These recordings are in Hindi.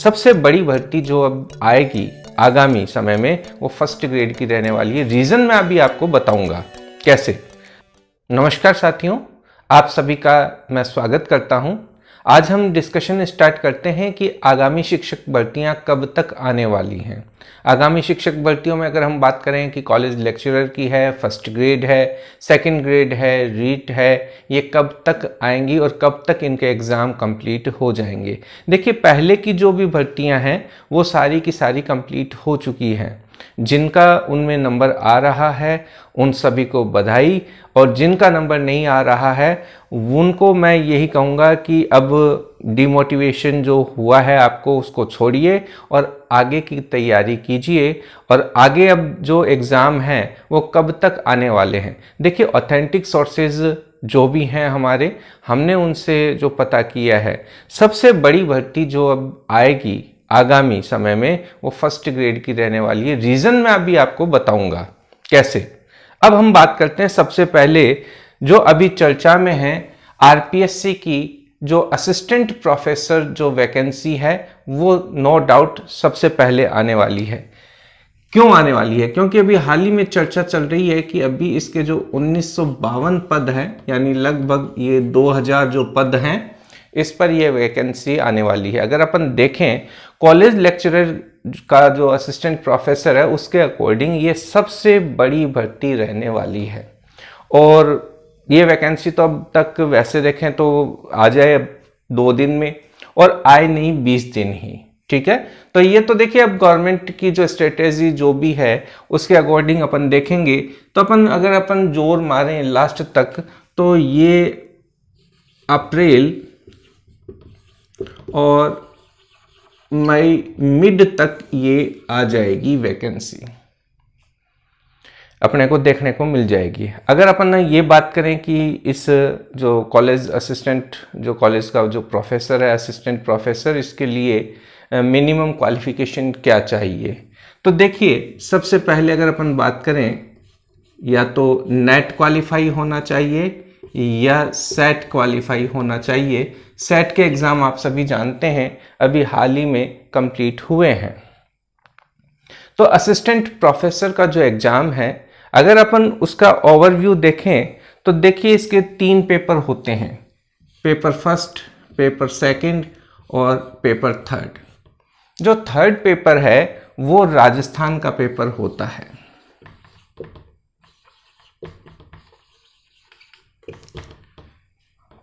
सबसे बड़ी भर्ती जो अब आएगी आगामी समय में वो फर्स्ट ग्रेड की रहने वाली है। रीज़न मैं अभी आपको बताऊंगा कैसे। नमस्कार साथियों, आप सभी का मैं स्वागत करता हूं। आज हम डिस्कशन स्टार्ट करते हैं कि आगामी शिक्षक भर्तियां कब तक आने वाली हैं। आगामी शिक्षक भर्तियों में अगर हम बात करें कि कॉलेज लेक्चरर की है, फर्स्ट ग्रेड है, सेकंड ग्रेड है, रीट है, ये कब तक आएंगी और कब तक इनके एग्ज़ाम कंप्लीट हो जाएंगे। देखिए, पहले की जो भी भर्तियां हैं वो सारी की सारी कंप्लीट हो चुकी हैं। जिनका उनमें नंबर आ रहा है उन सभी को बधाई, और जिनका नंबर नहीं आ रहा है उनको मैं यही कहूँगा कि अब डिमोटिवेशन जो हुआ है आपको उसको छोड़िए और आगे की तैयारी कीजिए। और आगे अब जो एग्ज़ाम हैं वो कब तक आने वाले हैं। देखिए, ऑथेंटिक सोर्सेज जो भी हैं हमारे, हमने उनसे जो पता किया है, सबसे बड़ी भर्ती जो अब आएगी आगामी समय में वो फर्स्ट ग्रेड की रहने वाली है। रीज़न मैं अभी आपको बताऊंगा कैसे। अब हम बात करते हैं सबसे पहले जो अभी चर्चा में है, आरपीएससी की जो असिस्टेंट प्रोफेसर जो वैकेंसी है वो नो डाउट सबसे पहले आने वाली है। क्यों आने वाली है? क्योंकि अभी हाल ही में चर्चा चल रही है कि अभी इसके जो 1952 पद हैं, यानी लगभग ये 2000 जो पद हैं, इस पर यह वैकेंसी आने वाली है। अगर अपन देखें कॉलेज लेक्चरर का जो असिस्टेंट प्रोफेसर है उसके अकॉर्डिंग ये सबसे बड़ी भर्ती रहने वाली है। और ये वैकेंसी तो अब तक वैसे देखें तो आ जाए 2 दिन में, और आए नहीं 20 दिन ही, ठीक है। तो ये तो देखिए अब गवर्नमेंट की जो स्ट्रेटेजी जो भी है उसके अकॉर्डिंग अपन देखेंगे। तो अगर अपन जोर मारें लास्ट तक तो ये अप्रैल और मई मिड तक ये आ जाएगी वैकेंसी, अपने को देखने को मिल जाएगी। अगर अपन ये बात करें कि इस जो कॉलेज असिस्टेंट, जो कॉलेज का जो प्रोफेसर है, असिस्टेंट प्रोफेसर, इसके लिए मिनिमम क्वालिफिकेशन क्या चाहिए, तो देखिए सबसे पहले अगर अपन बात करें, या तो नेट क्वालिफाई होना चाहिए या सेट क्वालिफाई होना चाहिए। सेट के एग्ज़ाम आप सभी जानते हैं अभी हाल ही में कंप्लीट हुए हैं। तो असिस्टेंट प्रोफेसर का जो एग्ज़ाम है, अगर अपन उसका ओवरव्यू देखें तो देखिए इसके 3 पेपर होते हैं, पेपर फर्स्ट, पेपर सेकंड और पेपर थर्ड। जो थर्ड पेपर है वो राजस्थान का पेपर होता है।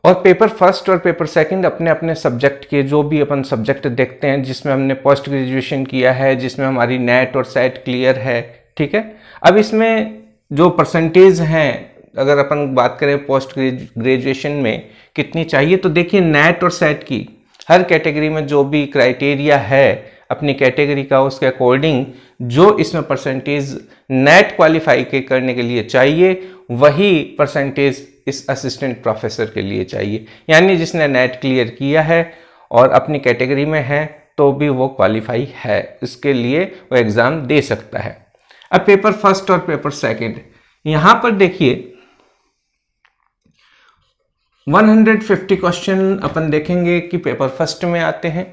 और पेपर फर्स्ट और पेपर सेकंड अपने अपने सब्जेक्ट के, जो भी अपन सब्जेक्ट देखते हैं जिसमें हमने पोस्ट ग्रेजुएशन किया है, जिसमें हमारी नेट और सेट क्लियर है, ठीक है। अब इसमें जो परसेंटेज हैं, अगर अपन बात करें पोस्ट ग्रेजुएशन में कितनी चाहिए, तो देखिए नेट और सेट की हर कैटेगरी में जो भी क्राइटेरिया है अपनी कैटेगरी का, उसके अकॉर्डिंग जो इसमें परसेंटेज नेट क्वालिफाई के करने के लिए चाहिए वही परसेंटेज इस असिस्टेंट प्रोफेसर के लिए चाहिए। यानी जिसने नेट क्लियर किया है और अपनी कैटेगरी में है तो भी वो क्वालिफाई है, इसके लिए वो एग्ज़ाम दे सकता है। अब पेपर फर्स्ट और पेपर सेकंड, यहां पर देखिए 150 क्वेश्चन अपन देखेंगे कि पेपर फर्स्ट में आते हैं,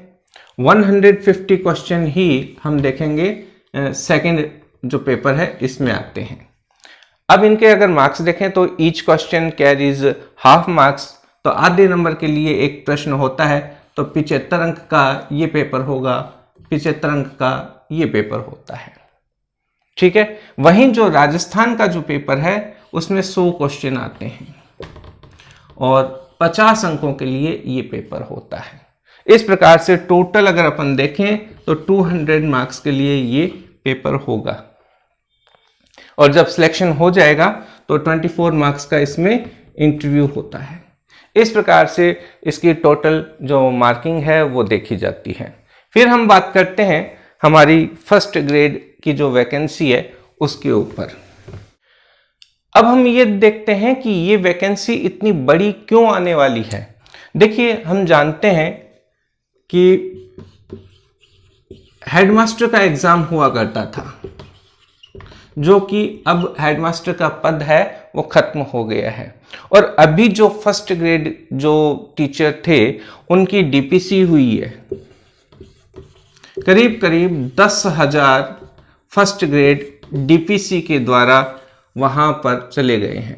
150 क्वेश्चन ही हम देखेंगे सेकंड जो पेपर है इसमें आते हैं। अब इनके अगर मार्क्स देखें तो each question carries half marks, तो आधे नंबर के लिए एक प्रश्न होता है, तो 75 अंक का ये पेपर होगा, 75 अंक का ये पेपर होता है, ठीक है। वहीं जो राजस्थान का जो पेपर है उसमें 100 क्वेश्चन आते हैं और 50 अंकों के लिए ये पेपर होता है। इस प्रकार से टोटल अगर अपन देखें तो 200 मार्क्स के लिए ये पेपर होगा, और जब सिलेक्शन हो जाएगा तो 24 मार्क्स का इसमें इंटरव्यू होता है। इस प्रकार से इसकी टोटल जो मार्किंग है वो देखी जाती है। फिर हम बात करते हैं हमारी फर्स्ट ग्रेड की जो वैकेंसी है उसके ऊपर। अब हम ये देखते हैं कि ये वैकेंसी इतनी बड़ी क्यों आने वाली है। देखिए, हम जानते हैं कि हेडमास्टर का एग्जाम हुआ करता था, जो कि अब हेडमास्टर का पद है वो खत्म हो गया है, और अभी जो फर्स्ट ग्रेड जो टीचर थे उनकी डीपीसी हुई है, करीब करीब 10,000 फर्स्ट ग्रेड डीपीसी के द्वारा वहां पर चले गए हैं।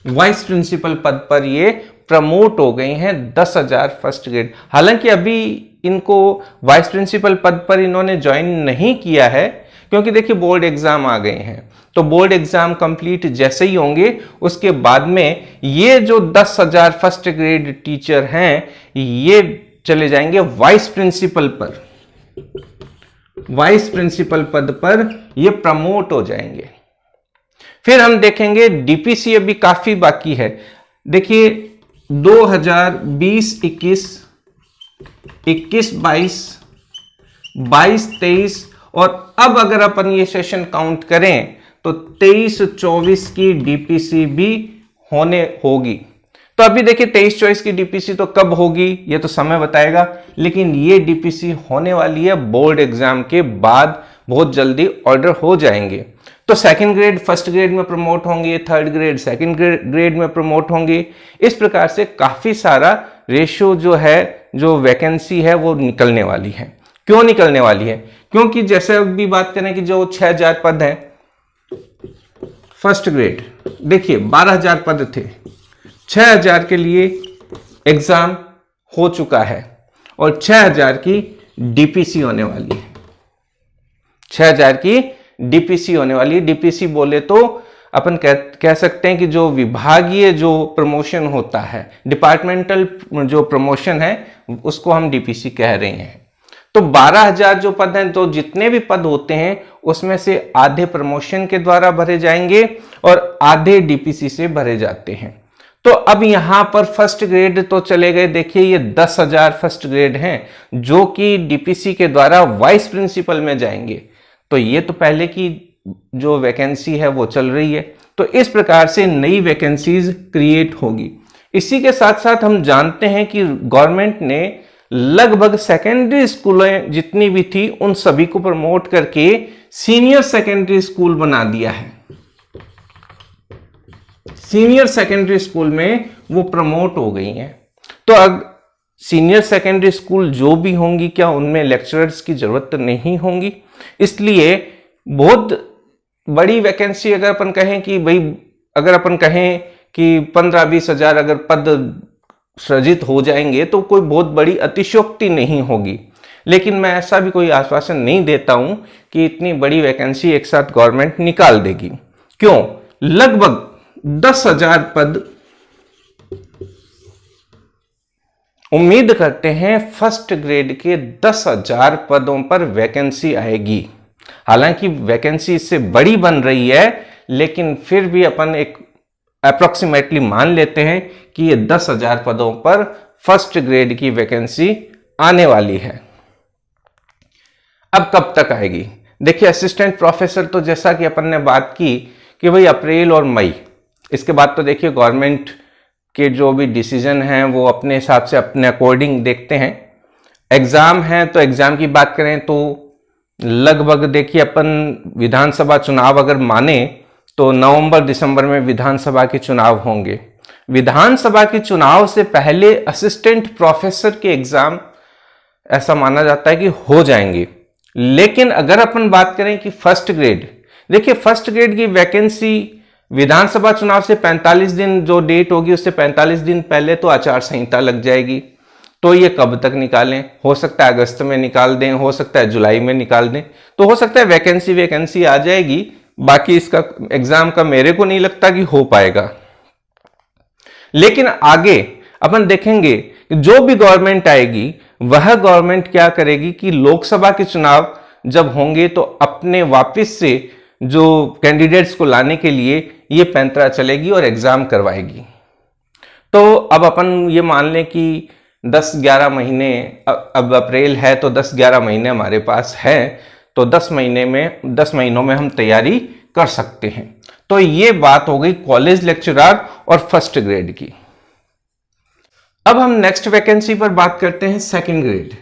वाइस प्रिंसिपल पद पर ये प्रमोट हो गए हैं 10,000 फर्स्ट ग्रेड। हालांकि अभी इनको वाइस प्रिंसिपल पद पर इन्होंने ज्वाइन नहीं किया है, क्योंकि देखिए बोर्ड एग्जाम आ गए हैं। तो बोर्ड एग्जाम कंप्लीट जैसे ही होंगे उसके बाद में ये जो 10,000 फर्स्ट ग्रेड टीचर हैं ये चले जाएंगे वाइस प्रिंसिपल पर, वाइस प्रिंसिपल पद पर ये प्रमोट हो जाएंगे। फिर हम देखेंगे डीपीसी अभी काफी बाकी है। देखिए 2020-21, 21-22, 22-23 और अब अगर अपन ये सेशन काउंट करें तो 23-24 की डीपीसी भी होने होगी। तो अभी देखिए 23-24 की डीपीसी तो कब होगी ये तो समय बताएगा, लेकिन ये डीपीसी होने वाली है बोर्ड एग्जाम के बाद, बहुत जल्दी ऑर्डर हो जाएंगे। तो सेकंड ग्रेड फर्स्ट ग्रेड में प्रमोट होंगे, थर्ड ग्रेड सेकंड ग्रेड में प्रमोट होंगे। इस प्रकार से काफी सारा रेशियो जो है, जो वैकेंसी है वो निकलने वाली है। क्यों निकलने वाली है? क्योंकि जैसे अभी बात करें कि जो 6,000 पद हैं फर्स्ट ग्रेड, देखिए 12,000 पद थे, 6,000 के लिए एग्जाम हो चुका है और 6,000 की डीपीसी होने वाली है। 6,000 की डीपीसी होने वाली है। डीपीसी बोले तो अपन कह सकते हैं कि जो विभागीय जो प्रमोशन होता है, डिपार्टमेंटल जो प्रमोशन है उसको हम डीपीसी कह रहे हैं। तो 12,000 जो पद हैं, तो जितने भी पद होते हैं उसमें से आधे प्रमोशन के द्वारा भरे जाएंगे और आधे डीपीसी से भरे जाते हैं। तो अब यहां पर फर्स्ट ग्रेड तो चले गए, देखिए ये 10,000 फर्स्ट ग्रेड हैं जो कि डीपीसी के द्वारा वाइस प्रिंसिपल में जाएंगे। तो ये तो पहले की जो वैकेंसी है वो चल रही है, तो इस प्रकार से नई वैकेंसीज क्रिएट होगी। इसी के साथ साथ हम जानते हैं कि गवर्नमेंट ने लगभग सेकेंडरी स्कूलें जितनी भी थी उन सभी को प्रमोट करके सीनियर सेकेंडरी स्कूल बना दिया है। सीनियर सेकेंडरी स्कूल में वो प्रमोट हो गई हैं। तो अब सीनियर सेकेंडरी स्कूल जो भी होंगी, क्या उनमें लेक्चरर्स की जरूरत नहीं होंगी? इसलिए बहुत बड़ी वैकेंसी अगर अपन कहें कि भाई, अगर अपन कहें कि 15-20 हजार अगर पद सृजित हो जाएंगे तो कोई बहुत बड़ी अतिशयोक्ति नहीं होगी। लेकिन मैं ऐसा भी कोई आश्वासन नहीं देता हूं कि इतनी बड़ी वैकेंसी एक साथ गवर्नमेंट निकाल देगी। क्यों? लगभग 10,000 पद उम्मीद करते हैं फर्स्ट ग्रेड के 10,000 पदों पर वैकेंसी आएगी। हालांकि वैकेंसी इससे बड़ी बन रही है, लेकिन फिर भी अपन एक अप्रोक्सीमेटली मान लेते हैं कि ये 10,000 पदों पर फर्स्ट ग्रेड की वैकेंसी आने वाली है। अब कब तक आएगी? देखिए असिस्टेंट प्रोफेसर तो जैसा कि अपन ने बात की कि भाई अप्रैल और मई, इसके बाद तो देखिए गवर्नमेंट के जो भी डिसीजन हैं वो अपने हिसाब से अपने अकॉर्डिंग देखते हैं। एग्जाम है तो एग्जाम की बात करें तो लगभग देखिए अपन विधानसभा चुनाव अगर माने तो नवंबर दिसंबर में विधानसभा के चुनाव होंगे। विधानसभा के चुनाव से पहले असिस्टेंट प्रोफेसर के एग्जाम ऐसा माना जाता है कि हो जाएंगे। लेकिन अगर अपन बात करें कि फर्स्ट ग्रेड, देखिए फर्स्ट ग्रेड की वैकेंसी विधानसभा चुनाव से 45 दिन जो डेट होगी उससे 45 दिन पहले तो आचार संहिता लग जाएगी। तो ये कब तक निकालें? हो सकता है अगस्त में निकाल दें, हो सकता है जुलाई में निकाल दें, तो हो सकता है वैकेंसी आ जाएगी। बाकी इसका एग्जाम का मेरे को नहीं लगता कि हो पाएगा। लेकिन आगे अपन देखेंगे जो भी गवर्नमेंट आएगी वह गवर्नमेंट क्या करेगी कि लोकसभा के चुनाव जब होंगे तो अपने वापस से जो कैंडिडेट्स को लाने के लिए ये पैंतरा चलेगी और एग्जाम करवाएगी। तो अब अपन ये मान लें कि 10-11 महीने, अब अप्रैल है तो 10-11 महीने हमारे पास है, तो 10 महीनों में हम तैयारी कर सकते हैं। तो ये बात हो गई कॉलेज लेक्चरर और फर्स्ट ग्रेड की। अब हम नेक्स्ट वैकेंसी पर बात करते हैं सेकंड ग्रेड।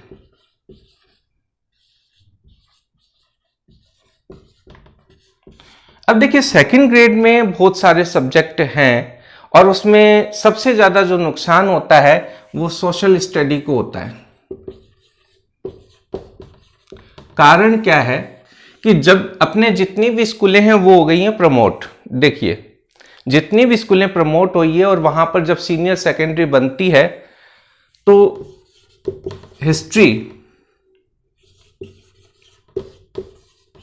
अब देखिए सेकंड ग्रेड में बहुत सारे सब्जेक्ट हैं और उसमें सबसे ज़्यादा जो नुकसान होता है वो सोशल स्टडी को होता है। कारण क्या है कि जब अपने जितनी भी स्कूलें हैं वो हो गई हैं प्रमोट। देखिए, जितनी भी स्कूलें प्रमोट हुई है और वहां पर जब सीनियर सेकेंडरी बनती है तो हिस्ट्री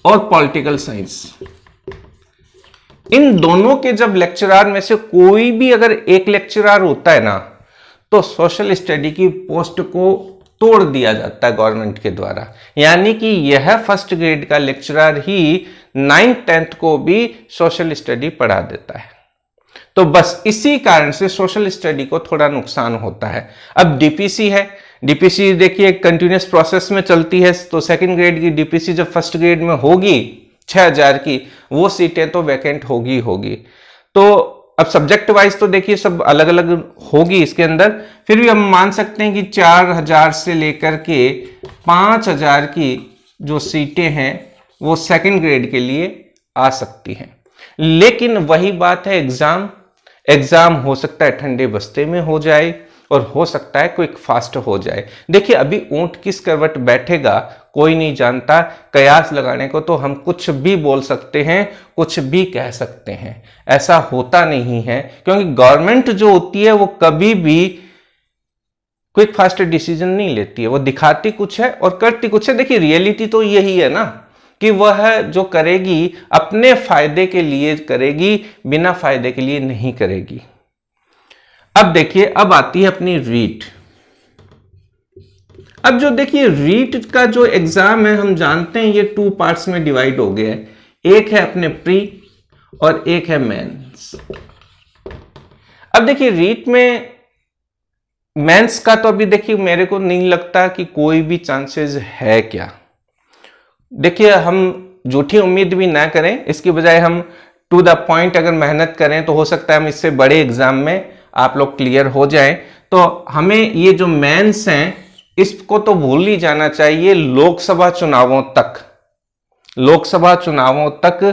और पॉलिटिकल साइंस, इन दोनों के जब लेक्चरार में से कोई भी अगर एक लेक्चरार होता है ना, तो सोशल स्टडी की पोस्ट को तोड़ दिया जाता है गवर्नमेंट के द्वारा। यानी कि यह फर्स्ट ग्रेड का लेक्चरार ही 9th 10th को भी सोशल स्टडी पढ़ा देता है। तो बस इसी कारण से सोशल स्टडी को थोड़ा नुकसान होता है। अब डीपीसी है, डीपीसी देखिए कंटिन्यूस प्रोसेस में चलती है, तो सेकंड ग्रेड की डीपीसी जब फर्स्ट ग्रेड में होगी 6000 की, वो सीटें तो वैकेंट होगी। तो अब सब्जेक्ट वाइज तो देखिए सब अलग अलग होगी इसके अंदर, फिर भी हम मान सकते हैं कि 4000 से लेकर के 5000 की जो सीटें हैं वो सेकंड ग्रेड के लिए आ सकती हैं। लेकिन वही बात है, एग्जाम हो सकता है ठंडे बस्ते में हो जाए और हो सकता है क्विक फास्ट हो जाए। देखिए, अभी ऊंट किस करवट बैठेगा कोई नहीं जानता। कयास लगाने को तो हम कुछ भी बोल सकते हैं, कुछ भी कह सकते हैं, ऐसा होता नहीं है। क्योंकि गवर्नमेंट जो होती है वो कभी भी क्विक फास्ट डिसीजन नहीं लेती है, वो दिखाती कुछ है और करती कुछ है। देखिए, रियलिटी तो यही है ना कि वह जो करेगी अपने फायदे के लिए करेगी, बिना फायदे के लिए नहीं करेगी। अब देखिए, अब आती है अपनी रीट। अब जो देखिए रीट का जो एग्जाम है, हम जानते हैं ये 2 पार्ट्स में डिवाइड हो गया है। एक है अपने प्री और एक है मेंस। अब देखिए रीट में मेंस का तो अभी देखिए मेरे को नहीं लगता कि कोई भी चांसेस है क्या। देखिए, हम झूठी उम्मीद भी ना करें, इसकी बजाय हम टू द पॉइंट अगर मेहनत करें तो हो सकता है हम इससे बड़े एग्जाम में आप लोग क्लियर हो जाएं। तो हमें ये जो मेंस हैं इसको तो भूल ही जाना चाहिए। लोकसभा चुनावों तक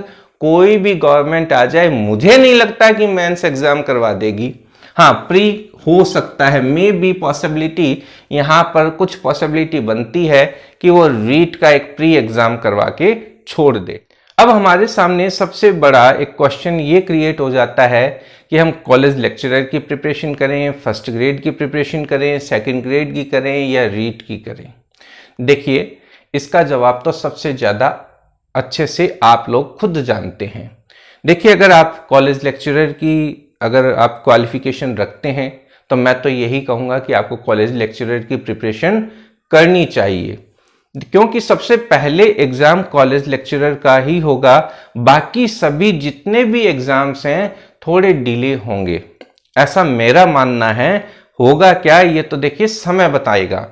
कोई भी गवर्नमेंट आ जाए, मुझे नहीं लगता कि मेंस एग्जाम करवा देगी। हाँ, प्री हो सकता है, मे बी पॉसिबिलिटी, यहां पर कुछ पॉसिबिलिटी बनती है कि वो रीट का एक प्री एग्जाम करवा के छोड़ दे। अब हमारे सामने सबसे बड़ा एक क्वेश्चन ये क्रिएट हो जाता है कि हम कॉलेज लेक्चरर की प्रिपरेशन करें, फर्स्ट ग्रेड की प्रिपरेशन करें, सेकंड ग्रेड की करें या रीट की करें। देखिए, इसका जवाब तो सबसे ज़्यादा अच्छे से आप लोग खुद जानते हैं। देखिए, अगर आप कॉलेज लेक्चरर की अगर आप क्वालिफिकेशन रखते हैं तो मैं तो यही कहूँगा कि आपको कॉलेज लेक्चरर की प्रिपरेशन करनी चाहिए, क्योंकि सबसे पहले एग्जाम कॉलेज लेक्चरर का ही होगा। बाकी सभी जितने भी एग्जाम्स हैं थोड़े डिले होंगे, ऐसा मेरा मानना है। होगा क्या ये तो देखिए समय बताएगा।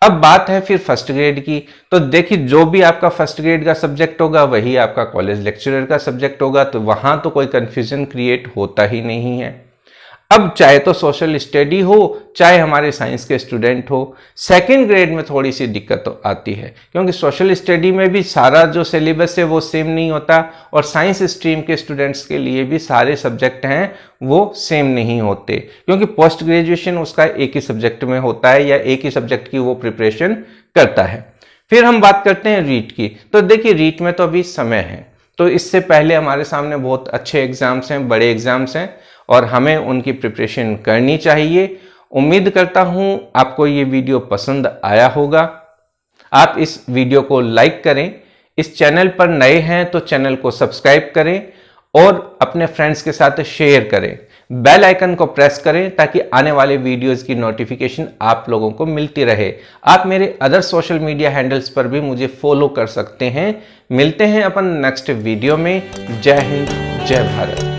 अब बात है फिर फर्स्ट ग्रेड की, तो देखिए जो भी आपका फर्स्ट ग्रेड का सब्जेक्ट होगा वही आपका कॉलेज लेक्चरर का सब्जेक्ट होगा, तो वहां तो कोई कंफ्यूजन क्रिएट होता ही नहीं है। अब चाहे तो सोशल स्टडी हो, चाहे हमारे साइंस के स्टूडेंट हो, सेकंड ग्रेड में थोड़ी सी दिक्कत तो आती है, क्योंकि सोशल स्टडी में भी सारा जो सिलेबस है वो सेम नहीं होता, और साइंस स्ट्रीम के स्टूडेंट्स के लिए भी सारे सब्जेक्ट हैं वो सेम नहीं होते, क्योंकि पोस्ट ग्रेजुएशन उसका एक ही सब्जेक्ट में होता है या एक ही सब्जेक्ट की वो प्रिपरेशन करता है। फिर हम बात करते हैं रीट की, तो देखिए रीट में तो अभी समय है, तो इससे पहले हमारे सामने बहुत अच्छे एग्जाम्स हैं, बड़े एग्जाम्स हैं, और हमें उनकी प्रिपरेशन करनी चाहिए। उम्मीद करता हूं आपको ये वीडियो पसंद आया होगा। आप इस वीडियो को लाइक करें, इस चैनल पर नए हैं तो चैनल को सब्सक्राइब करें और अपने फ्रेंड्स के साथ शेयर करें। बेल आइकन को प्रेस करें ताकि आने वाले वीडियोस की नोटिफिकेशन आप लोगों को मिलती रहे। आप मेरे अदर सोशल मीडिया हैंडल्स पर भी मुझे फॉलो कर सकते हैं। मिलते हैं अपन नेक्स्ट वीडियो में। जय हिंद, जय भारत।